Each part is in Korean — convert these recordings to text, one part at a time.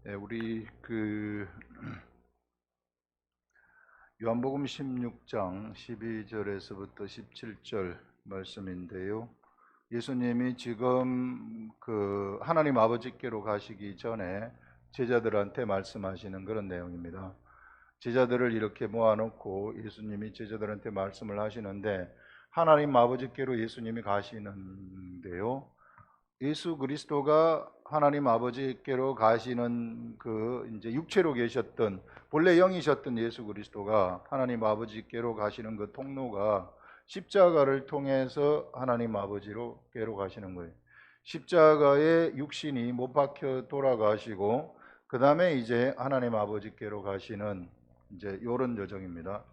우리 요한복음 16장 12절에서부터 17절 말씀인데요. 예수님이 지금 하나님 아버지께로 가시기 전에 제자들한테 말씀하시는 그런 내용입니다. 제자들을 이렇게 모아놓고 예수님이 제자들한테 말씀을 하시는데, 하나님 아버지께로 예수님이 가시는데요, 예수 그리스도가 하나님 아버지께로 가시는 이제 육체로 계셨던, 본래 영이셨던 예수 그리스도가 하나님 아버지께로 가시는 그 통로가 십자가를 통해서 하나님 아버지로께로 가시는 거예요. 십자가에 육신이 못 박혀 돌아가시고 그 다음에 이제 하나님 아버지께로 가시는 이제 이런 여정입니다.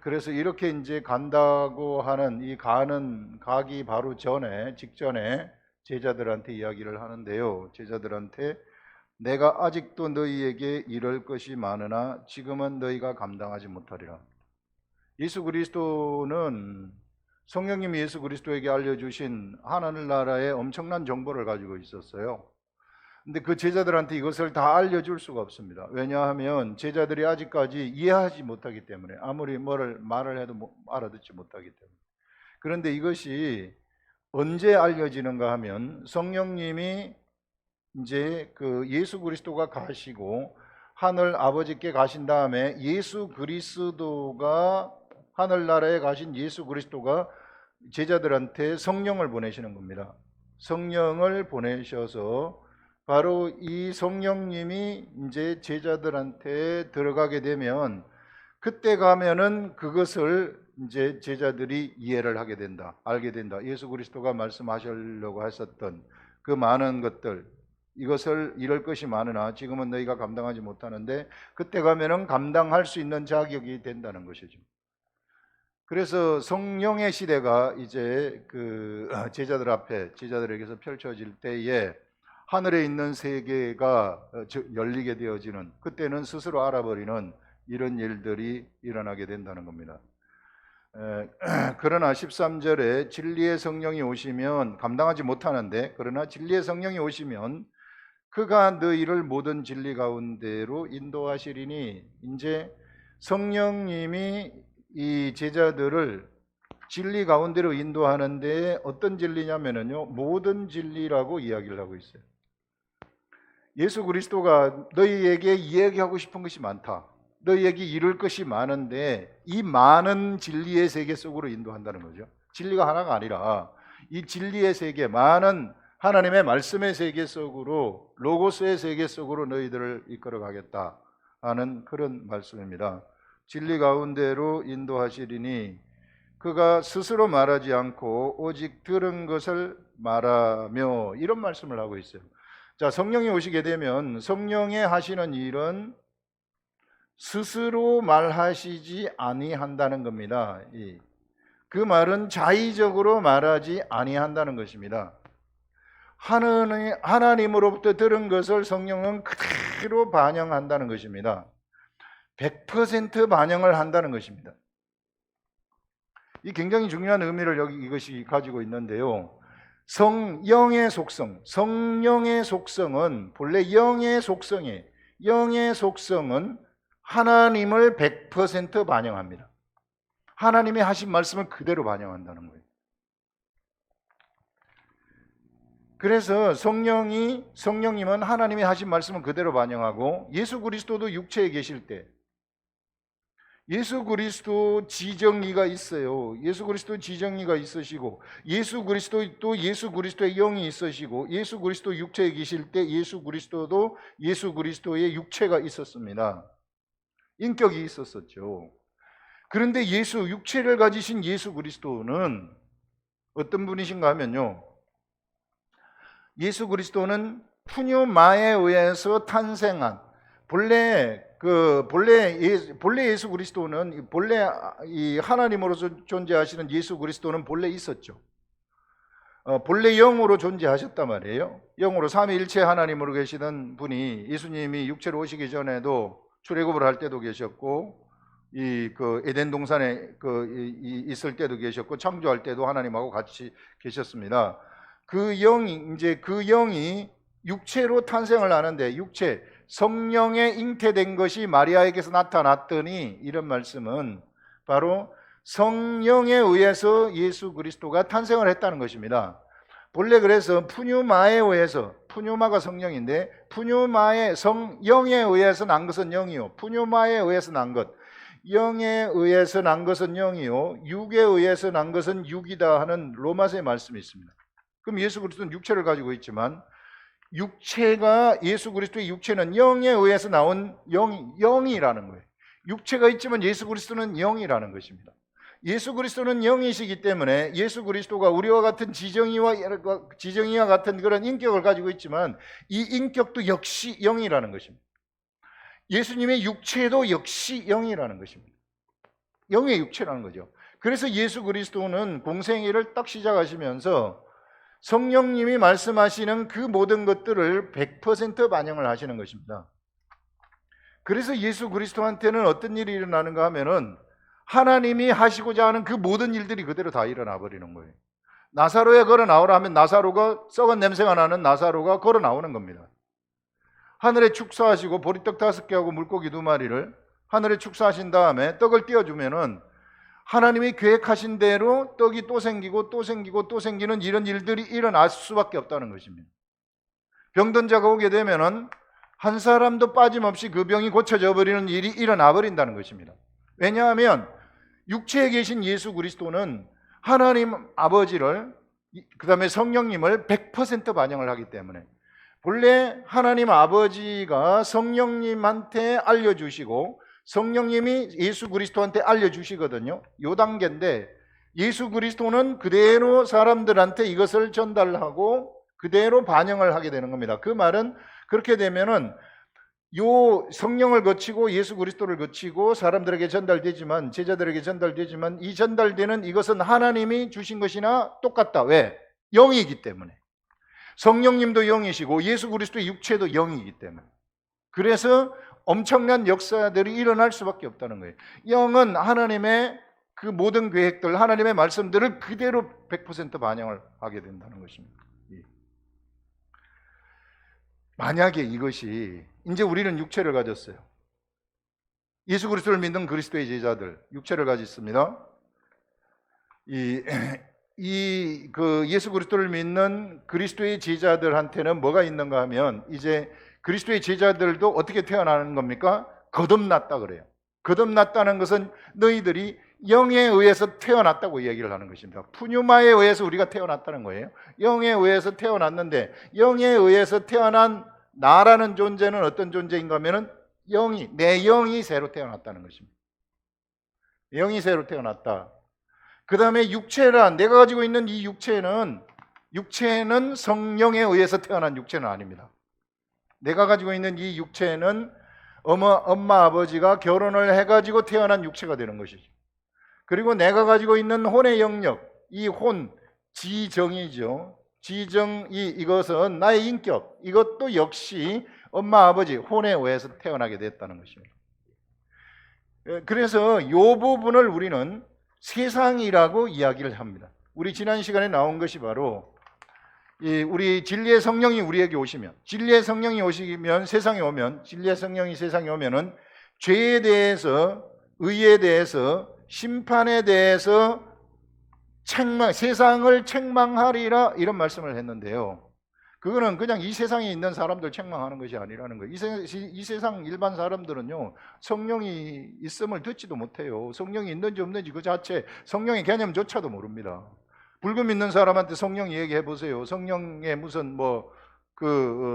그래서 이렇게 이제 간다고 하는 이 가기 바로 직전에 제자들한테 이야기를 하는데요. 제자들한테 내가 아직도 너희에게 이럴 것이 많으나 지금은 너희가 감당하지 못하리라. 예수 그리스도는 성령님이 예수 그리스도에게 알려주신 하늘나라의 엄청난 정보를 가지고 있었어요. 근데 그 제자들한테 이것을 다 알려줄 수가 없습니다. 왜냐하면 제자들이 아직까지 이해하지 못하기 때문에, 아무리 말을 해도 알아듣지 못하기 때문에. 그런데 이것이 언제 알려지는가 하면, 성령님이 이제 예수 그리스도가 가시고 하늘 아버지께 가신 다음에 예수 그리스도가, 하늘나라에 가신 예수 그리스도가 제자들한테 성령을 보내시는 겁니다. 성령을 보내셔서 바로 이 성령님이 이제 제자들한테 들어가게 되면, 그때 가면은 그것을 이제 제자들이 이해를 하게 된다, 알게 된다. 예수 그리스도가 말씀하시려고 하셨던 그 많은 것들, 이것을 이럴 것이 많으나 지금은 너희가 감당하지 못하는데 그때 가면은 감당할 수 있는 자격이 된다는 것이죠. 그래서 성령의 시대가 이제 제자들 앞에, 제자들에게서 펼쳐질 때에 하늘에 있는 세계가 열리게 되어지는, 그때는 스스로 알아버리는 이런 일들이 일어나게 된다는 겁니다. 그러나 13절에 진리의 성령이 오시면 감당하지 못하는데, 그러나 진리의 성령이 오시면 그가 너희를 모든 진리 가운데로 인도하시리니, 이제 성령님이 이 제자들을 진리 가운데로 인도하는데 어떤 진리냐면요, 모든 진리라고 이야기를 하고 있어요. 예수 그리스도가 너희에게 이야기하고 싶은 것이 많다, 너희에게 이룰 것이 많은데 이 많은 진리의 세계 속으로 인도한다는 거죠. 진리가 하나가 아니라 이 진리의 세계, 많은 하나님의 말씀의 세계 속으로, 로고스의 세계 속으로 너희들을 이끌어 가겠다 하는 그런 말씀입니다. 진리 가운데로 인도하시리니 그가 스스로 말하지 않고 오직 들은 것을 말하며, 이런 말씀을 하고 있어요. 자, 성령이 오시게 되면 성령의 하시는 일은 스스로 말하시지 아니한다는 겁니다. 그 말은 자의적으로 말하지 아니한다는 것입니다. 하나님으로부터 들은 것을 성령은 그대로 반영한다는 것입니다. 100% 반영을 한다는 것입니다. 이 굉장히 중요한 의미를 이것이 가지고 있는데요. 성령의 속성은 본래 영의 속성은 하나님을 100% 반영합니다. 하나님이 하신 말씀을 그대로 반영한다는 거예요. 그래서 성령님은 하나님이 하신 말씀을 그대로 반영하고, 예수 그리스도도 육체에 계실 때 예수 그리스도 지정의가 있어요. 예수 그리스도 지정의가 있으시고, 예수 그리스도도 예수 그리스도의 영이 있으시고, 예수 그리스도 육체에 계실 때 예수 그리스도도 예수 그리스도의 육체가 있었습니다. 인격이 있었었죠. 그런데 육체를 가지신 예수 그리스도는 어떤 분이신가 하면요, 예수 그리스도는 푸뉴마에 의해서 탄생한, 본래 예수 그리스도는, 본래 이 하나님으로서 존재하시는 예수 그리스도는 본래 있었죠. 본래 영으로 존재하셨단 말이에요. 영으로 삼위일체 하나님으로 계시던 분이, 예수님이 육체로 오시기 전에도 출애굽을 할 때도 계셨고, 에덴 동산에 있을 때도 계셨고, 창조할 때도 하나님하고 같이 계셨습니다. 그 영이 육체로 탄생을 하는데 육체, 성령에 잉태된 것이 마리아에게서 나타났더니 이런 말씀은 바로 성령에 의해서 예수 그리스도가 탄생을 했다는 것입니다. 본래 그래서 푸뉴마에 의해서, 푸뉴마가 성령인데 푸뉴마의 성령에 의해서 난 것은 영이요, 푸뉴마에 의해서 난 것, 영에 의해서 난 것은 영이요, 육에 의해서 난 것은 육이다 하는 로마서의 말씀이 있습니다. 그럼 예수 그리스도는 육체를 가지고 있지만 육체가, 예수 그리스도의 육체는 영에 의해서 나온 영이라는 거예요. 육체가 있지만 예수 그리스도는 영이라는 것입니다. 예수 그리스도는 영이시기 때문에 예수 그리스도가 우리와 같은 지정이와 같은 그런 인격을 가지고 있지만 이 인격도 역시 영이라는 것입니다. 예수님의 육체도 역시 영이라는 것입니다. 영의 육체라는 거죠. 그래서 예수 그리스도는 공생애를 딱 시작하시면서 성령님이 말씀하시는 그 모든 것들을 100% 반영을 하시는 것입니다. 그래서 예수 그리스도한테는 어떤 일이 일어나는가 하면은 하나님이 하시고자 하는 그 모든 일들이 그대로 다 일어나 버리는 거예요. 나사로에 걸어 나오라 하면 나사로가, 썩은 냄새가 나는 나사로가 걸어 나오는 겁니다. 하늘에 축사하시고 보리떡 5개하고 물고기 2마리를 하늘에 축사하신 다음에 떡을 띄워주면은 하나님이 계획하신 대로 떡이 또 생기고 또 생기고 또 생기는 이런 일들이 일어날 수밖에 없다는 것입니다. 병든 자가 오게 되면은 한 사람도 빠짐없이 그 병이 고쳐져 버리는 일이 일어나 버린다는 것입니다. 왜냐하면 육체에 계신 예수 그리스도는 하나님 아버지를, 그 다음에 성령님을 100% 반영을 하기 때문에 본래 하나님 아버지가 성령님한테 알려주시고 성령님이 예수 그리스도한테 알려주시거든요. 요 단계인데 예수 그리스도는 그대로 사람들한테 이것을 전달하고 그대로 반영을 하게 되는 겁니다. 그 말은 그렇게 되면은 요 성령을 거치고 예수 그리스도를 거치고 사람들에게 전달되지만, 제자들에게 전달되지만 이 전달되는 이것은 하나님이 주신 것이나 똑같다. 왜? 영이기 때문에. 성령님도 영이시고 예수 그리스도의 육체도 영이기 때문에. 그래서 엄청난 역사들이 일어날 수밖에 없다는 거예요. 영은 하나님의 그 모든 계획들, 하나님의 말씀들을 그대로 100% 반영을 하게 된다는 것입니다. 만약에 이것이, 이제 우리는 육체를 가졌어요. 예수 그리스도를 믿는 그리스도의 제자들 육체를 가졌습니다. 예수 그리스도를 믿는 그리스도의 제자들한테는 뭐가 있는가 하면, 이제 그리스도의 제자들도 어떻게 태어나는 겁니까? 거듭났다 그래요. 거듭났다는 것은 너희들이 영에 의해서 태어났다고 이야기를 하는 것입니다. 푸뉴마에 의해서 우리가 태어났다는 거예요. 영에 의해서 태어났는데, 영에 의해서 태어난 나라는 존재는 어떤 존재인가 하면은 내 영이 새로 태어났다는 것입니다. 영이 새로 태어났다. 그 다음에 육체란, 내가 가지고 있는 이 육체는 성령에 의해서 태어난 육체는 아닙니다. 내가 가지고 있는 이 육체는 엄마 아버지가 결혼을 해가지고 태어난 육체가 되는 것이죠. 그리고 내가 가지고 있는 혼의 영역, 이 혼, 지정이죠. 지정이, 이것은 나의 인격, 이것도 역시 엄마 아버지 혼에 의해서 태어나게 됐다는 것입니다. 그래서 이 부분을 우리는 세상이라고 이야기를 합니다. 우리 지난 시간에 나온 것이 바로 우리 진리의 성령이 우리에게 오시면, 진리의 성령이 오시면 세상에 오면, 진리의 성령이 세상에 오면은 죄에 대해서, 의에 대해서, 심판에 대해서 세상을 책망하리라, 이런 말씀을 했는데요. 그거는 그냥 이 세상에 있는 사람들 책망하는 것이 아니라는 거예요. 이 세상 일반 사람들은요, 성령이 있음을 듣지도 못해요. 성령이 있는지 없는지 그 자체, 성령의 개념조차도 모릅니다. 불금 믿는 사람한테 성령 얘기해 보세요. 성령의 무슨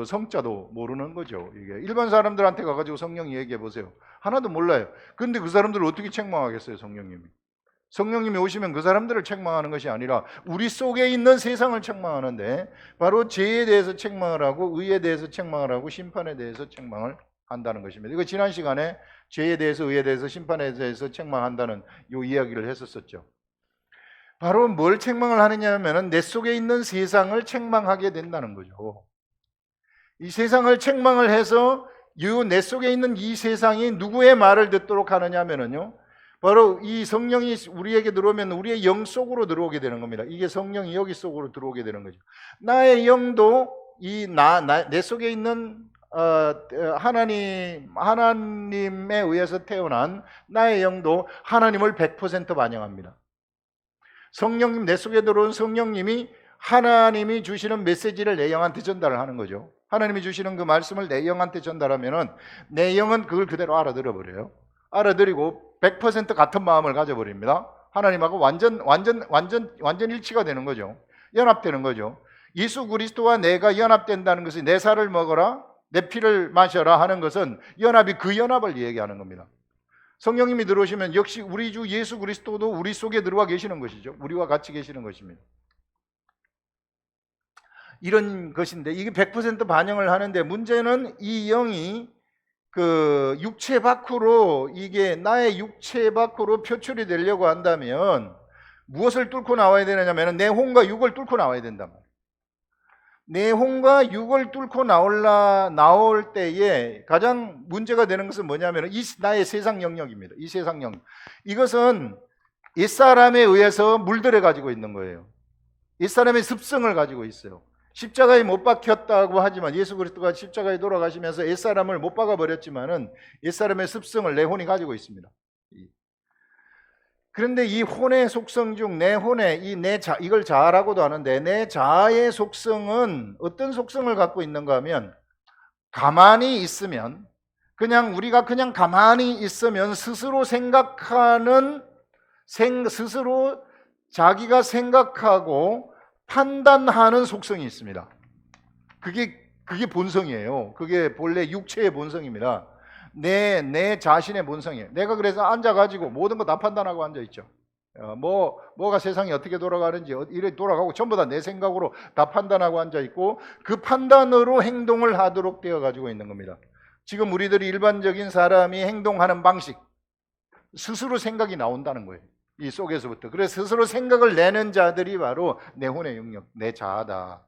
성자도 모르는 거죠. 이게 일반 사람들한테 가가지고 성령 얘기해 보세요. 하나도 몰라요. 근데 그 사람들을 어떻게 책망하겠어요, 성령님이? 성령님이 오시면 그 사람들을 책망하는 것이 아니라 우리 속에 있는 세상을 책망하는데, 바로 죄에 대해서 책망을 하고 의에 대해서 책망을 하고 심판에 대해서 책망을 한다는 것입니다. 이거 지난 시간에 죄에 대해서, 의에 대해서, 심판에 대해서 책망한다는 이 이야기를 했었죠. 바로 뭘 책망을 하느냐 하면은 내 속에 있는 세상을 책망하게 된다는 거죠. 이 세상을 책망을 해서 내 속에 있는 이 세상이 누구의 말을 듣도록 하느냐 하면은요, 바로 이 성령이 우리에게 들어오면 우리의 영 속으로 들어오게 되는 겁니다. 이게 성령이 여기 속으로 들어오게 되는 거죠. 나의 영도 내 속에 있는 하나님에 의해서 태어난 나의 영도 하나님을 100% 반영합니다. 성령님, 내 속에 들어온 성령님이 하나님이 주시는 메시지를 내 영한테 전달을 하는 거죠. 하나님이 주시는 그 말씀을 내 영한테 전달하면은 내 영은 그걸 그대로 알아들어 버려요. 알아들이고 100% 같은 마음을 가져버립니다. 하나님하고 완전 일치가 되는 거죠. 연합되는 거죠. 예수 그리스도와 내가 연합된다는 것이 내 살을 먹어라, 내 피를 마셔라 하는 것은 연합이 그 연합을 얘기하는 겁니다. 성령님이 들어오시면 역시 우리 주 예수 그리스도도 우리 속에 들어와 계시는 것이죠. 우리와 같이 계시는 것입니다. 이런 것인데 이게 100% 반영을 하는데 문제는 이 영이 그 육체 밖으로, 이게 나의 육체 밖으로 표출이 되려고 한다면 무엇을 뚫고 나와야 되느냐면 내 혼과 육을 뚫고 나와야 된단 말이에요. 내 혼과 육을 뚫고 나올 때에 가장 문제가 되는 것은 뭐냐면 이 나의 세상 영역입니다. 이 세상 영역. 이것은 옛사람에 의해서 물들어 가지고 있는 거예요. 옛사람의 습성을 가지고 있어요. 십자가에 못 박혔다고 하지만 예수 그리스도가 십자가에 돌아가시면서 옛사람을 못 박아 버렸지만은 옛사람의 습성을 내 혼이 가지고 있습니다. 그런데 이 혼의 속성 중 내 혼의 이걸 자아라고도 하는데 내 자아의 속성은 어떤 속성을 갖고 있는가 하면 가만히 있으면 우리가 그냥 가만히 있으면 스스로 자기가 생각하고 판단하는 속성이 있습니다. 그게 본성이에요. 그게 본래 육체의 본성입니다. 내 자신의 본성이에요. 내가 그래서 앉아가지고 모든 거 다 판단하고 앉아있죠. 뭐가 세상이 어떻게 돌아가는지 이래 돌아가고 전부 다 내 생각으로 다 판단하고 앉아있고 그 판단으로 행동을 하도록 되어가지고 있는 겁니다. 지금 우리들이 일반적인 사람이 행동하는 방식, 스스로 생각이 나온다는 거예요. 이 속에서부터. 그래서 스스로 생각을 내는 자들이 바로 내 혼의 영역, 내 자아다.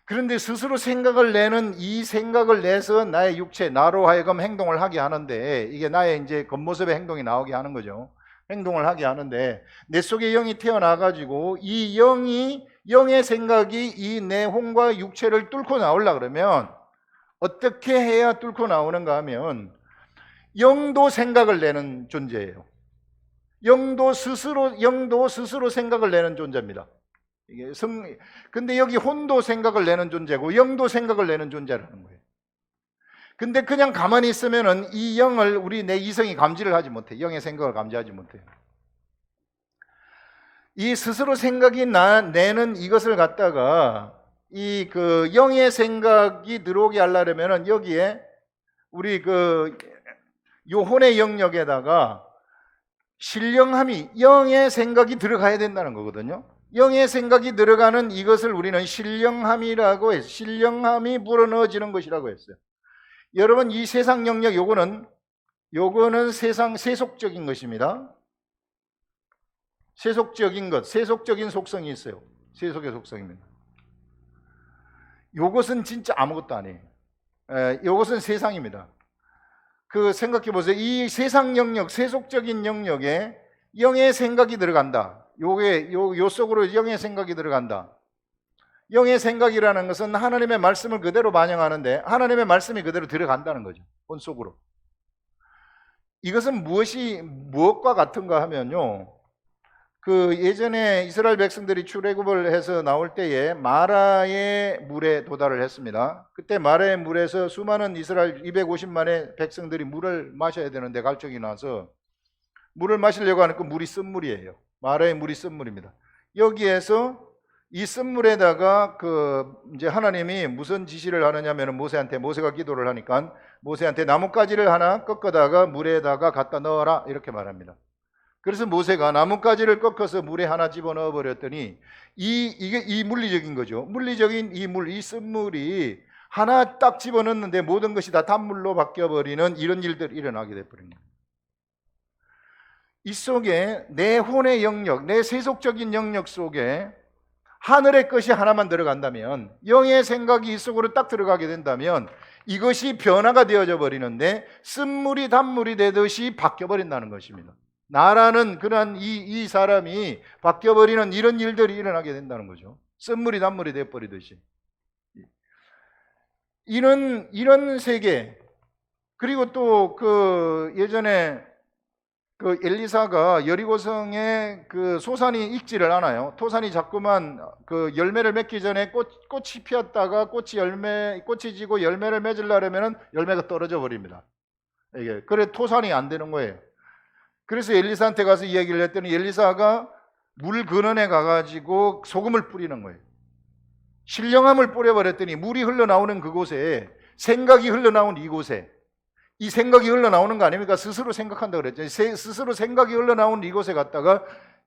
그런데 스스로 생각을 내는 이 생각을 내서 나의 육체, 나로 하여금 행동을 하게 하는데 이게 나의 이제 겉모습의 행동이 나오게 하는 거죠. 행동을 하게 하는데 내 속에 영이 태어나가지고 이 영의 생각이 이 내 혼과 육체를 뚫고 나오려고 그러면 어떻게 해야 뚫고 나오는가 하면 영도 생각을 내는 존재예요. 영도 스스로 생각을 내는 존재입니다. 근데 여기 혼도 생각을 내는 존재고 영도 생각을 내는 존재라는 거예요. 근데 그냥 가만히 있으면은 이 영을 내 이성이 감지를 하지 못해. 영의 생각을 감지하지 못해요. 이 스스로 생각이 내는 이것을 갖다가 이 그 영의 생각이 들어오게 하려면은 여기에 우리 요 혼의 영역에다가 신령함이, 영의 생각이 들어가야 된다는 거거든요. 영의 생각이 들어가는 이것을 우리는 신령함이라고 해서 신령함이 불어넣어지는 것이라고 했어요. 여러분 이 세상 영역 요거는 세상 세속적인 것입니다. 세속적인 것, 세속적인 속성이 있어요. 세속의 속성입니다. 요것은 진짜 아무것도 아니에요. 요것은 세상입니다. 생각해 보세요. 이 세상 영역, 세속적인 영역에 영의 생각이 들어간다. 요 속으로 영의 생각이 들어간다. 영의 생각이라는 것은 하나님의 말씀을 그대로 반영하는데 하나님의 말씀이 그대로 들어간다는 거죠. 혼 속으로. 이것은 무엇과 같은가 하면요. 예전에 이스라엘 백성들이 출애굽을 해서 나올 때에 마라의 물에 도달을 했습니다. 그때 마라의 물에서 수많은 이스라엘 250만의 백성들이 물을 마셔야 되는데 갈증이 나서 물을 마시려고 하니까 물이 쓴물이에요. 마라의 물이 쓴물입니다. 여기에서 이 쓴물에다가 이제 하나님이 무슨 지시를 하느냐면 모세가 기도를 하니까 모세한테 나뭇가지를 하나 꺾어다가 물에다가 갖다 넣어라 이렇게 말합니다. 그래서 모세가 나뭇가지를 꺾어서 물에 하나 집어넣어 버렸더니 이게 물리적인 거죠. 물리적인 이 쓴물이 하나 딱 집어넣는데 모든 것이 다 단물로 바뀌어버리는 이런 일들이 일어나게 돼버립니다. 이 속에 내 혼의 영역, 내 세속적인 영역 속에 하늘의 것이 하나만 들어간다면, 영의 생각이 이 속으로 딱 들어가게 된다면 이것이 변화가 되어져 버리는데 쓴물이 단물이 되듯이 바뀌어버린다는 것입니다. 나라는 그런 이 사람이 바뀌어버리는 이런 일들이 일어나게 된다는 거죠. 쓴물이 단물이 되어버리듯이. 이런 세계, 그리고 또 그 예전에 그 엘리사가 여리고성에 그 소산이 익지를 않아요. 토산이 자꾸만 그 열매를 맺기 전에 꽃이 피었다가 꽃이 지고 열매를 맺으려면은 열매가 떨어져 버립니다. 이게 그래 토산이 안 되는 거예요. 그래서 엘리사한테 가서 이야기를 했더니 엘리사가 물 근원에 가가지고 소금을 뿌리는 거예요. 신령함을 뿌려버렸더니 물이 흘러나오는 그곳에 생각이 흘러나온 이곳에, 이 생각이 흘러나오는 거 아닙니까? 스스로 생각한다고 그랬죠. 스스로 생각이 흘러나온 이곳에 갔다가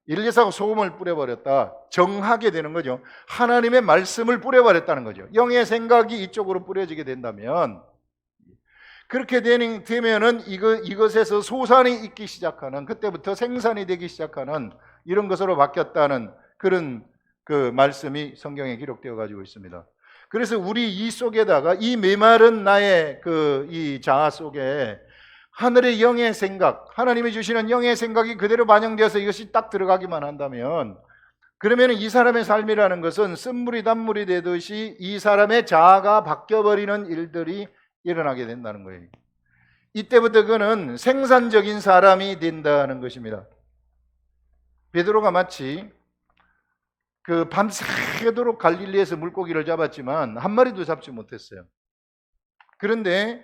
엘리사가 소금을 뿌려버렸다. 정하게 되는 거죠. 하나님의 말씀을 뿌려버렸다는 거죠. 영의 생각이 이쪽으로 뿌려지게 된다면, 그렇게 되면은 이것에서 소산이 있기 시작하는, 그때부터 생산이 되기 시작하는 이런 것으로 바뀌었다는 그런 그 말씀이 성경에 기록되어 가지고 있습니다. 그래서 우리 이 속에다가 이 메마른 나의 그 이 자아 속에 하늘의 영의 생각, 하나님이 주시는 영의 생각이 그대로 반영되어서 이것이 딱 들어가기만 한다면, 그러면 이 사람의 삶이라는 것은 쓴물이 단물이 되듯이 이 사람의 자아가 바뀌어버리는 일들이 일어나게 된다는 거예요. 이때부터 그는 생산적인 사람이 된다는 것입니다. 베드로가 마치 그 밤새도록 갈릴리에서 물고기를 잡았지만 한 마리도 잡지 못했어요. 그런데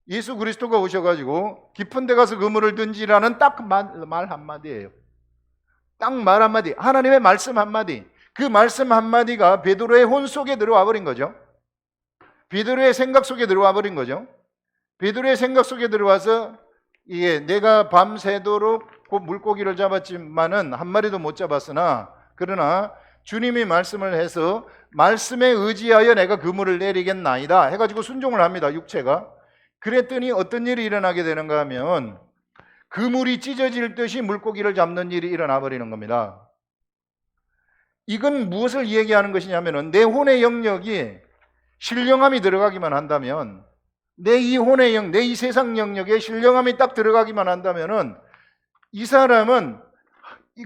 예수 그리스도가 오셔가지고 깊은 데 가서 그물을 던지라는 딱 말 한마디예요. 딱 말 한마디, 하나님의 말씀 한마디, 그 말씀 한마디가 베드로의 혼 속에 들어와 버린 거죠. 베드로의 생각 속에 들어와 버린 거죠. 베드로의 생각 속에 들어와서 이게 내가 밤새도록 그 물고기를 잡았지만은 한 마리도 못 잡았으나, 그러나 주님이 말씀을 해서 말씀에 의지하여 내가 그물을 내리겠나이다 해가지고 순종을 합니다. 육체가. 그랬더니 어떤 일이 일어나게 되는가 하면 그물이 찢어질 듯이 물고기를 잡는 일이 일어나 버리는 겁니다. 이건 무엇을 얘기하는 것이냐면은 내 혼의 영역이 신령함이 들어가기만 한다면, 내 이 혼의 영, 내 이 세상 영역에 신령함이 딱 들어가기만 한다면은 이 사람은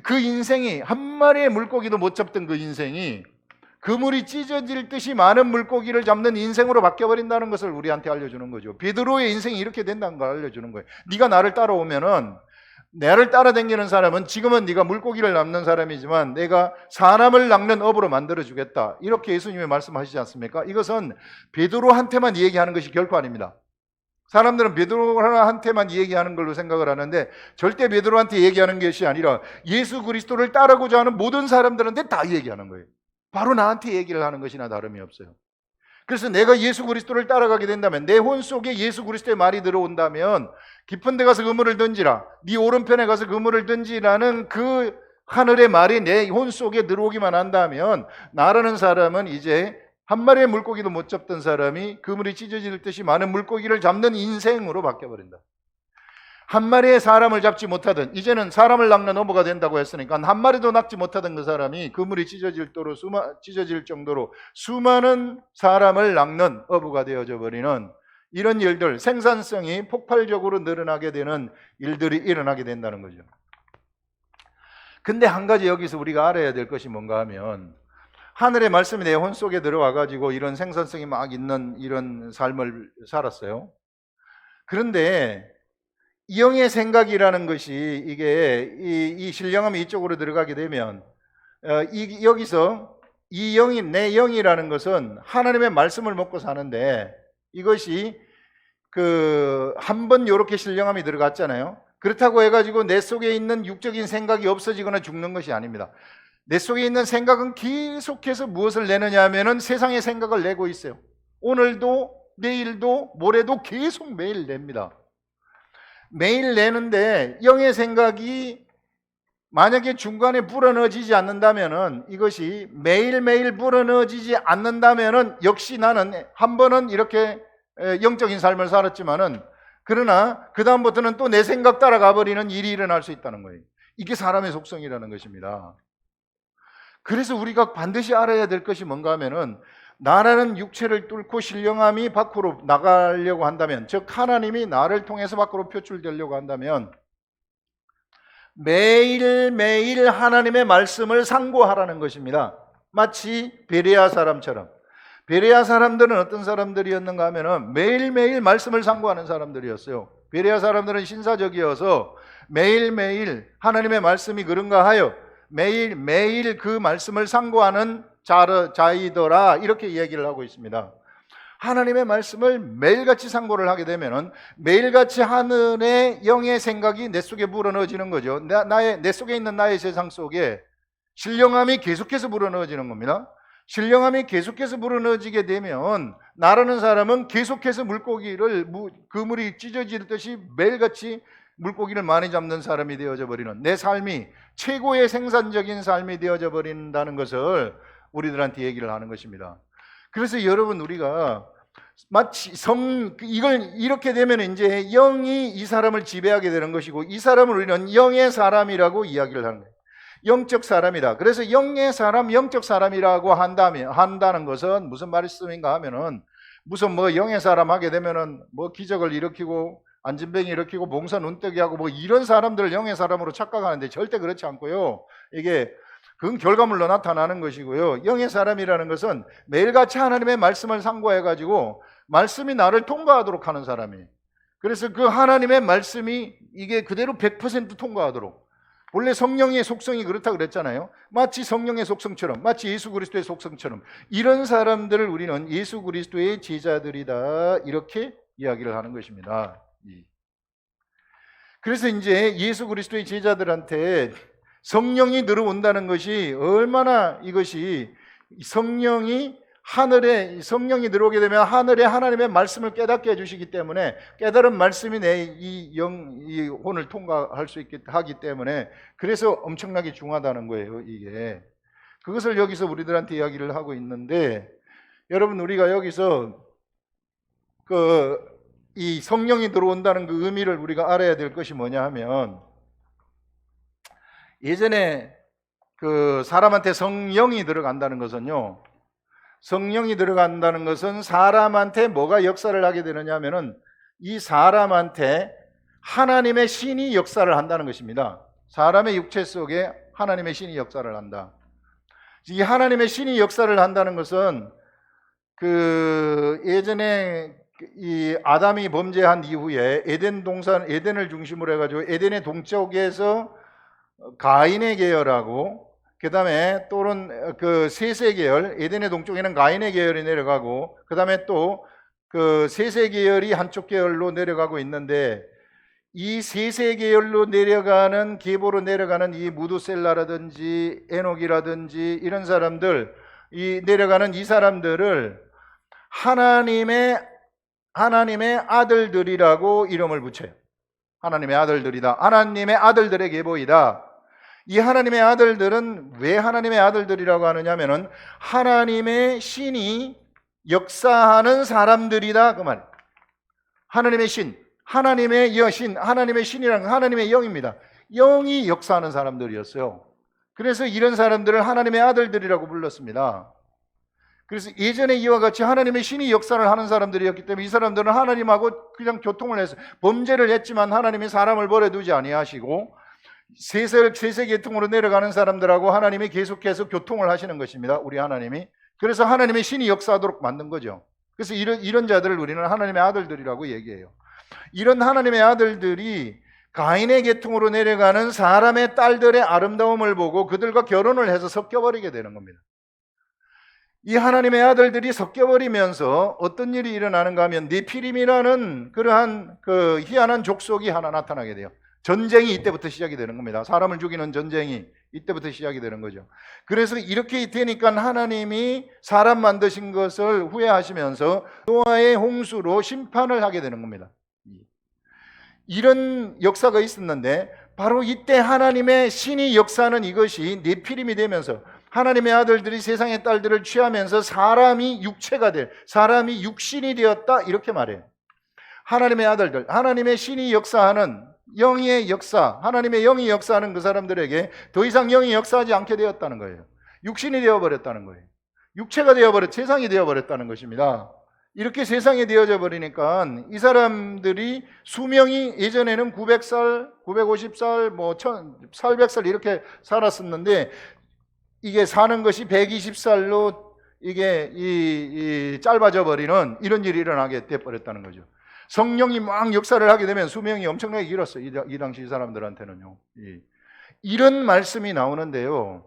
그 인생이 한 마리의 물고기도 못 잡던 그 인생이 그물이 찢어질 듯이 많은 물고기를 잡는 인생으로 바뀌어버린다는 것을 우리한테 알려주는 거죠. 베드로의 인생이 이렇게 된다는 걸 알려주는 거예요. 네가 나를 따라오면은, 나를 따라다니는 사람은 지금은 네가 물고기를 낚는 사람이지만 내가 사람을 낚는 업으로 만들어주겠다, 이렇게 예수님이 말씀하시지 않습니까? 이것은 베드로한테만 얘기하는 것이 결코 아닙니다. 사람들은 베드로한테만 얘기하는 걸로 생각을 하는데 절대 베드로한테 얘기하는 것이 아니라 예수 그리스도를 따르고자 하는 모든 사람들한테 다 얘기하는 거예요. 바로 나한테 얘기를 하는 것이나 다름이 없어요. 그래서 내가 예수 그리스도를 따라가게 된다면, 내 혼 속에 예수 그리스도의 말이 들어온다면 깊은 데 가서 그물을 던지라, 네 오른편에 가서 그물을 던지라는 그 하늘의 말이 내 혼 속에 들어오기만 한다면, 나라는 사람은 이제 한 마리의 물고기도 못 잡던 사람이 그물이 찢어질 듯이 많은 물고기를 잡는 인생으로 바뀌어버린다. 한 마리의 사람을 잡지 못하던, 이제는 사람을 낚는 어부가 된다고 했으니까 한 마리도 낚지 못하던 그 사람이 그물이 찢어질 정도로 수많은 사람을 낚는 어부가 되어져 버리는 이런 일들, 생산성이 폭발적으로 늘어나게 되는 일들이 일어나게 된다는 거죠. 근데 한 가지 여기서 우리가 알아야 될 것이 뭔가 하면, 하늘의 말씀이 내 혼 속에 들어와 가지고 이런 생산성이 막 있는 이런 삶을 살았어요. 그런데 영의 생각이라는 것이, 이게 이 신령함이 이쪽으로 들어가게 되면 여기서 이 영이, 내 영이라는 것은 하나님의 말씀을 먹고 사는데, 이것이 그 한 번 이렇게 신령함이 들어갔잖아요. 그렇다고 해가지고 내 속에 있는 육적인 생각이 없어지거나 죽는 것이 아닙니다. 내 속에 있는 생각은 계속해서 무엇을 내느냐 하면은 세상의 생각을 내고 있어요. 오늘도 내일도 모레도 계속 매일 냅니다. 매일 내는데 영의 생각이 만약에 중간에 불어넣어지지 않는다면은, 이것이 매일매일 불어넣어지지 않는다면은 역시 나는 한 번은 이렇게 영적인 삶을 살았지만은, 그러나 그 다음부터는 또 내 생각 따라가 버리는 일이 일어날 수 있다는 거예요. 이게 사람의 속성이라는 것입니다. 그래서 우리가 반드시 알아야 될 것이 뭔가 하면은, 나라는 육체를 뚫고 신령함이 밖으로 나가려고 한다면, 즉 하나님이 나를 통해서 밖으로 표출되려고 한다면 매일매일 하나님의 말씀을 상고하라는 것입니다. 마치 베레아 사람처럼 베레아 사람들은 어떤 사람들이었는가 하면은 매일매일 말씀을 상고하는 사람들이었어요. 베레아 사람들은 신사적이어서 매일매일 하나님의 말씀이 그런가 하여 매일매일 그 말씀을 상고하는 자이더라, 이렇게 얘기를 하고 있습니다. 하나님의 말씀을 매일같이 상고를 하게 되면은 매일같이 하늘의 영의 생각이 내 속에 불어넣어지는 거죠. 내 속에 있는 나의 세상 속에 신령함이 계속해서 불어넣어지는 겁니다. 신령함이 계속해서 불어넣어지게 되면 나라는 사람은 계속해서 그물이 찢어지듯이 매일같이 물고기를 많이 잡는 사람이 되어져 버리는, 내 삶이 최고의 생산적인 삶이 되어져 버린다는 것을 우리들한테 얘기를 하는 것입니다. 그래서 여러분, 우리가 마치 이걸 이렇게 되면 이제 영이 이 사람을 지배하게 되는 것이고, 이 사람을 우리는 영의 사람이라고 이야기를 하는 거예요. 영적 사람이다. 그래서 영의 사람, 영적 사람이라고 한다는 것은 무슨 말씀인가 하면은, 무슨 뭐 영의 사람 하게 되면은 뭐 기적을 일으키고 안진뱅이 일으키고 봉사 눈뜨기 하고 뭐 이런 사람들을 영의 사람으로 착각하는데 절대 그렇지 않고요. 그건 결과물로 나타나는 것이고요. 영의 사람이라는 것은 매일같이 하나님의 말씀을 상고해가지고 말씀이 나를 통과하도록 하는 사람이에요. 그래서 그 하나님의 말씀이 이게 그대로 100% 통과하도록, 원래 성령의 속성이 그렇다 그랬잖아요. 마치 성령의 속성처럼, 마치 예수 그리스도의 속성처럼, 이런 사람들을 우리는 예수 그리스도의 제자들이다, 이렇게 이야기를 하는 것입니다. 그래서 이제 예수 그리스도의 제자들한테 성령이 들어온다는 것이 얼마나, 이것이 성령이 들어오게 되면 하늘에 하나님의 말씀을 깨닫게 해주시기 때문에, 깨달은 말씀이 내 이 혼을 통과할 수 있게 하기 때문에, 그래서 엄청나게 중하다는 거예요. 이게 그것을 여기서 우리들한테 이야기를 하고 있는데, 여러분, 우리가 여기서 이 성령이 들어온다는 그 의미를 우리가 알아야 될 것이 뭐냐 하면, 예전에 그 사람한테 성령이 들어간다는 것은요, 성령이 들어간다는 것은 사람한테 뭐가 역사를 하게 되느냐 하면은, 이 사람한테 하나님의 신이 역사를 한다는 것입니다. 사람의 육체 속에 하나님의 신이 역사를 한다. 이 하나님의 신이 역사를 한다는 것은, 예전에 이 아담이 범죄한 이후에 에덴을 중심으로 해가지고 에덴의 동쪽에서 가인의 계열하고, 그 다음에 또는 그 셋의 계열, 에덴의 동쪽에는 가인의 계열이 내려가고, 그 다음에 또 그 셋의 계열이 한쪽 계열로 내려가고 있는데, 이 셋의 계열로 내려가는, 계보로 내려가는 이 무두셀라라든지 에녹이라든지 이런 사람들, 내려가는 이 사람들을 하나님의 아들들이라고 이름을 붙여요. 하나님의 아들들이다. 하나님의 아들들의 계보이다. 이 하나님의 아들들은 왜 하나님의 아들들이라고 하느냐면은, 하나님의 신이 역사하는 사람들이다, 그 말. 하나님의 신, 하나님의 여신, 하나님의 신이라는 하나님의 영입니다. 영이 역사하는 사람들이었어요. 그래서 이런 사람들을 하나님의 아들들이라고 불렀습니다. 그래서 예전에 이와 같이 하나님의 신이 역사를 하는 사람들이었기 때문에, 이 사람들은 하나님하고 그냥 교통을 해서, 범죄를 했지만 하나님이 사람을 버려두지 아니하시고 세세 계통으로 내려가는 사람들하고 하나님이 계속해서 교통을 하시는 것입니다. 우리 하나님이. 그래서 하나님의 신이 역사하도록 만든 거죠. 그래서 이런 자들을 우리는 하나님의 아들들이라고 얘기해요. 이런 하나님의 아들들이 가인의 계통으로 내려가는 사람의 딸들의 아름다움을 보고 그들과 결혼을 해서 섞여버리게 되는 겁니다. 이 하나님의 아들들이 섞여버리면서 어떤 일이 일어나는가 하면, 네피림이라는 그러한 그 희한한 족속이 하나 나타나게 돼요. 전쟁이 이때부터 시작이 되는 겁니다. 사람을 죽이는 전쟁이 이때부터 시작이 되는 거죠. 그래서 이렇게 되니까 하나님이 사람 만드신 것을 후회하시면서 노아의 홍수로 심판을 하게 되는 겁니다. 이런 역사가 있었는데, 바로 이때 하나님의 신이 역사하는 이것이 네피림이 되면서, 하나님의 아들들이 세상의 딸들을 취하면서 사람이 육신이 되었다, 이렇게 말해요. 하나님의 아들들, 하나님의 신이 역사하는 영의 역사, 하나님의 영이 역사하는 그 사람들에게 더 이상 영이 역사하지 않게 되었다는 거예요. 육신이 되어버렸다는 거예요. 육체가 세상이 되어버렸다는 것입니다. 이렇게 세상이 되어져 버리니까 이 사람들이 수명이 예전에는 900살, 950살, 1800살 이렇게 살았었는데, 이게 사는 것이 120살로 이게 이 짧아져 버리는 이런 일이 일어나게 돼 버렸다는 거죠. 성령이 막 역사를 하게 되면 수명이 엄청나게 길었어요. 이 당시 사람들한테는요. 이런 말씀이 나오는데요.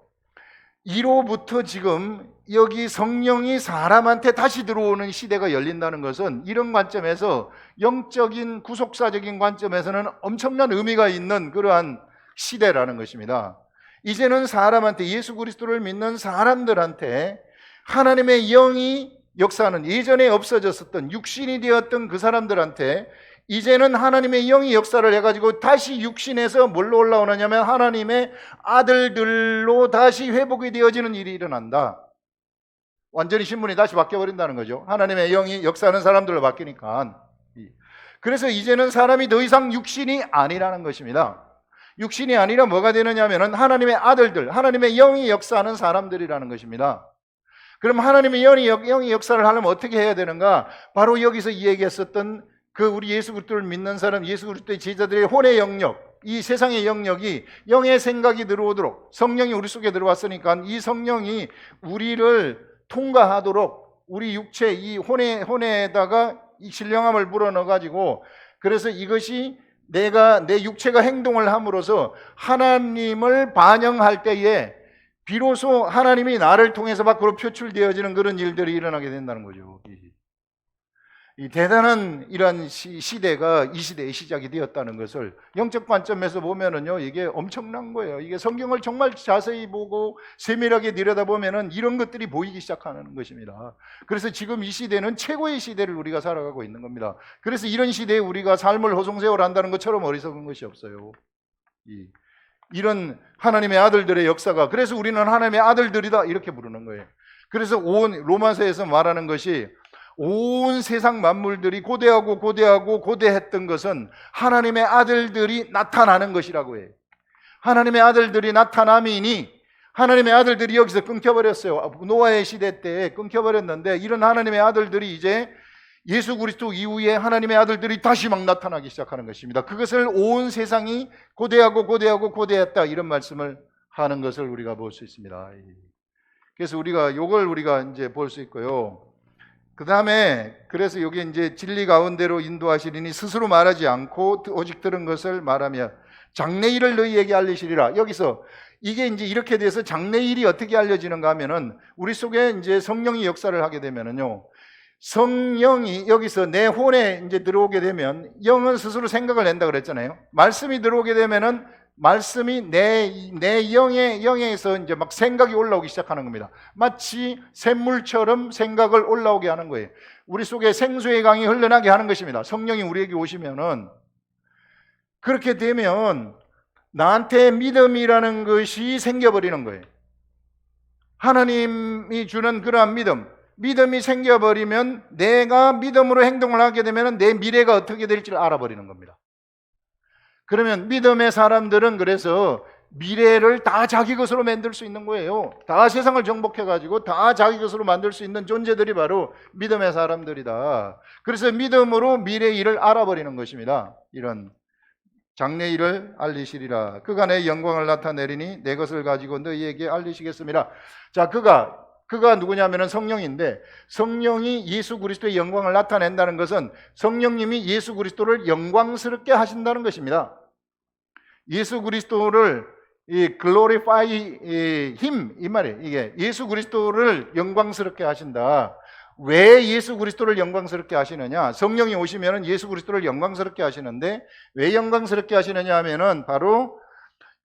이로부터 지금 여기 성령이 사람한테 다시 들어오는 시대가 열린다는 것은 이런 관점에서 영적인 구속사적인 관점에서는 엄청난 의미가 있는 그러한 시대라는 것입니다. 이제는 사람한테, 예수 그리스도를 믿는 사람들한테 하나님의 영이 역사하는, 예전에 없어졌었던 육신이 되었던 그 사람들한테 이제는 하나님의 영이 역사를 해가지고 다시 육신에서 뭘로 올라오느냐면 하나님의 아들들로 다시 회복이 되어지는 일이 일어난다. 완전히 신분이 다시 바뀌어버린다는 거죠. 하나님의 영이 역사하는 사람들로 바뀌니까. 그래서 이제는 사람이 더 이상 육신이 아니라는 것입니다. 육신이 아니라 뭐가 되느냐면 하나님의 아들들, 하나님의 영이 역사하는 사람들이라는 것입니다. 그럼 하나님의 영이 역사를 하려면 어떻게 해야 되는가? 바로 여기서 이야기했었던 그 우리 예수 그리스도를 믿는 사람, 예수 그리스도의 제자들의 혼의 영역, 이 세상의 영역이 영의 생각이 들어오도록 성령이 우리 속에 들어왔으니까 이 성령이 우리를 통과하도록 우리 육체 이 혼에다가 이 신령함을 불어넣어가지고, 그래서 이것이 내가 내 육체가 행동을 함으로써 하나님을 반영할 때에 비로소 하나님이 나를 통해서 밖으로 표출되어지는 그런 일들이 일어나게 된다는 거죠. 이 대단한 이러한 시대가 이 시대의 시작이 되었다는 것을 영적 관점에서 보면은요, 이게 엄청난 거예요. 이게 성경을 정말 자세히 보고 세밀하게 들여다보면은 이런 것들이 보이기 시작하는 것입니다. 그래서 지금 이 시대는 최고의 시대를 우리가 살아가고 있는 겁니다. 그래서 이런 시대에 우리가 삶을 호송세월 한다는 것처럼 어리석은 것이 없어요. 이런 하나님의 아들들의 역사가, 그래서 우리는 하나님의 아들들이다 이렇게 부르는 거예요. 그래서 온 로마서에서 말하는 것이 온 세상 만물들이 고대했던 것은 하나님의 아들들이 나타나는 것이라고 해요. 하나님의 아들들이 나타남이니 하나님의 아들들이 여기서 끊겨버렸어요. 노아의 시대 때 끊겨버렸는데 이런 하나님의 아들들이 이제 예수 그리스도 이후에 하나님의 아들들이 다시 막 나타나기 시작하는 것입니다. 그것을 온 세상이 고대했다 이런 말씀을 하는 것을 우리가 볼 수 있습니다. 그래서 이걸 우리가 이제 볼 수 있고요. 그 다음에 그래서 여기 이제 진리 가운데로 인도하시리니 스스로 말하지 않고 오직 들은 것을 말하며 장래일을 너희에게 알리시리라. 여기서 이게 이제 이렇게 돼서 장래일이 어떻게 알려지는가 하면은 우리 속에 이제 성령이 역사를 하게 되면은요, 성령이 여기서 내 혼에 이제 들어오게 되면 영은 스스로 생각을 낸다 그랬잖아요. 말씀이 들어오게 되면은 말씀이 내 영에서 이제 막 생각이 올라오기 시작하는 겁니다. 마치 샘물처럼 생각을 올라오게 하는 거예요. 우리 속에 생수의 강이 흘러나게 하는 것입니다. 성령이 우리에게 오시면은, 그렇게 되면 나한테 믿음이라는 것이 생겨버리는 거예요. 하나님이 주는 그러한 믿음이 생겨버리면 내가 믿음으로 행동을 하게 되면 내 미래가 어떻게 될지를 알아버리는 겁니다. 그러면 믿음의 사람들은 그래서 미래를 다 자기 것으로 만들 수 있는 거예요. 다 세상을 정복해가지고 다 자기 것으로 만들 수 있는 존재들이 바로 믿음의 사람들이다. 그래서 믿음으로 미래의 일을 알아버리는 것입니다. 이런 장래일을 알리시리라. 그가 내 영광을 나타내리니 내 것을 가지고 너희에게 알리시겠습니다. 자, 그가 누구냐면은 성령인데, 성령이 예수 그리스도의 영광을 나타낸다는 것은 성령님이 예수 그리스도를 영광스럽게 하신다는 것입니다. 예수 그리스도를 glorify him 이 말이에요. 이게 예수 그리스도를 영광스럽게 하신다. 왜 예수 그리스도를 영광스럽게 하시느냐? 성령이 오시면은 예수 그리스도를 영광스럽게 하시는데 왜 영광스럽게 하시느냐 하면은 바로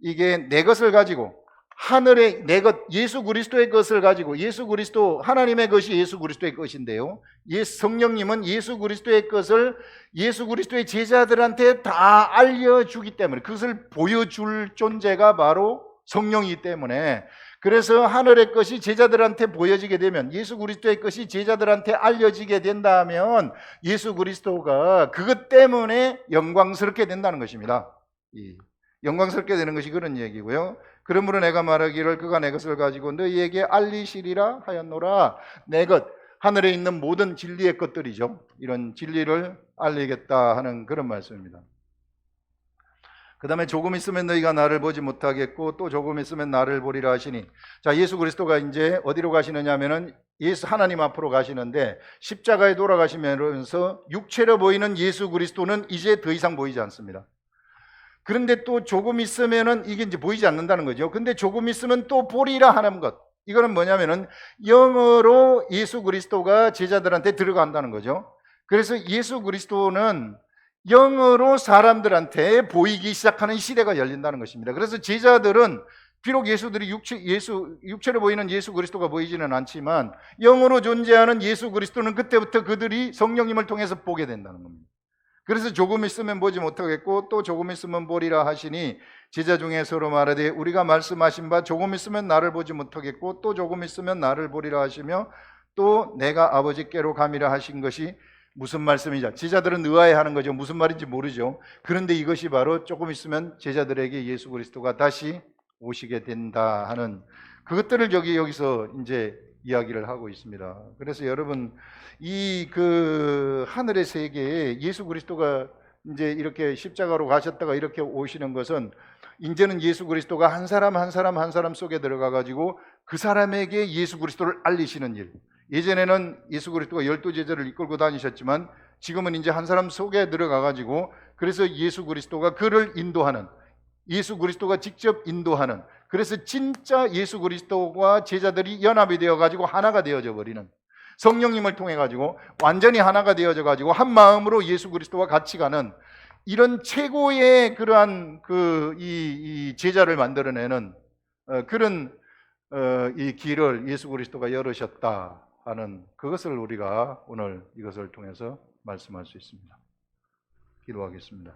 이게 내 것을 가지고 하늘의 내 것, 예수 그리스도의 것을 가지고, 예수 그리스도, 하나님의 것이 예수 그리스도의 것인데요, 성령님은 예수 그리스도의 것을 예수 그리스도의 제자들한테 다 알려주기 때문에, 그것을 보여줄 존재가 바로 성령이기 때문에, 그래서 하늘의 것이 제자들한테 보여지게 되면, 예수 그리스도의 것이 제자들한테 알려지게 된다면 예수 그리스도가 그것 때문에 영광스럽게 된다는 것입니다. 영광스럽게 되는 것이 그런 얘기고요. 그러므로 내가 말하기를 그가 내 것을 가지고 너희에게 알리시리라 하였노라. 내 것, 하늘에 있는 모든 진리의 것들이죠. 이런 진리를 알리겠다 하는 그런 말씀입니다. 그 다음에 조금 있으면 너희가 나를 보지 못하겠고 또 조금 있으면 나를 보리라 하시니, 자, 예수 그리스도가 이제 어디로 가시느냐 하면은 예수 하나님 앞으로 가시는데, 십자가에 돌아가시면서 육체로 보이는 예수 그리스도는 이제 더 이상 보이지 않습니다. 그런데 또 조금 있으면은 이게 이제 보이지 않는다는 거죠. 근데 조금 있으면 또 보리라 하는 것, 이거는 뭐냐면은 영으로 예수 그리스도가 제자들한테 들어간다는 거죠. 그래서 예수 그리스도는 영으로 사람들한테 보이기 시작하는 시대가 열린다는 것입니다. 그래서 제자들은 비록 예수들이 육체로 보이는 예수 그리스도가 보이지는 않지만 영으로 존재하는 예수 그리스도는 그때부터 그들이 성령님을 통해서 보게 된다는 겁니다. 그래서 조금 있으면 보지 못하겠고 또 조금 있으면 보리라 하시니, 제자 중에 서로 말하되 우리가 말씀하신 바 조금 있으면 나를 보지 못하겠고 또 조금 있으면 나를 보리라 하시며 또 내가 아버지께로 가미라 하신 것이 무슨 말씀이냐. 제자들은 의아해하는 거죠. 무슨 말인지 모르죠. 그런데 이것이 바로 조금 있으면 제자들에게 예수 그리스도가 다시 오시게 된다 하는 그것들을 여기서 이제 이야기를 하고 있습니다. 그래서 여러분, 이 하늘의 세계에 예수 그리스도가 이제 이렇게 십자가로 가셨다가 이렇게 오시는 것은, 이제는 예수 그리스도가 한 사람 한 사람 속에 들어가 가지고 그 사람에게 예수 그리스도를 알리시는 일. 예전에는 예수 그리스도가 12제자를 이끌고 다니셨지만 지금은 이제 한 사람 속에 들어가 가지고, 그래서 예수 그리스도가 그를 인도하는, 예수 그리스도가 직접 인도하는, 그래서 진짜 예수 그리스도와 제자들이 연합이 되어 가지고 하나가 되어져 버리는, 성령님을 통해 가지고 완전히 하나가 되어져 가지고 한 마음으로 예수 그리스도와 같이 가는, 이런 최고의 그러한 이 제자를 만들어내는 그런 이 길을 예수 그리스도가 열으셨다 하는 그것을 우리가 오늘 이것을 통해서 말씀할 수 있습니다. 기도하겠습니다.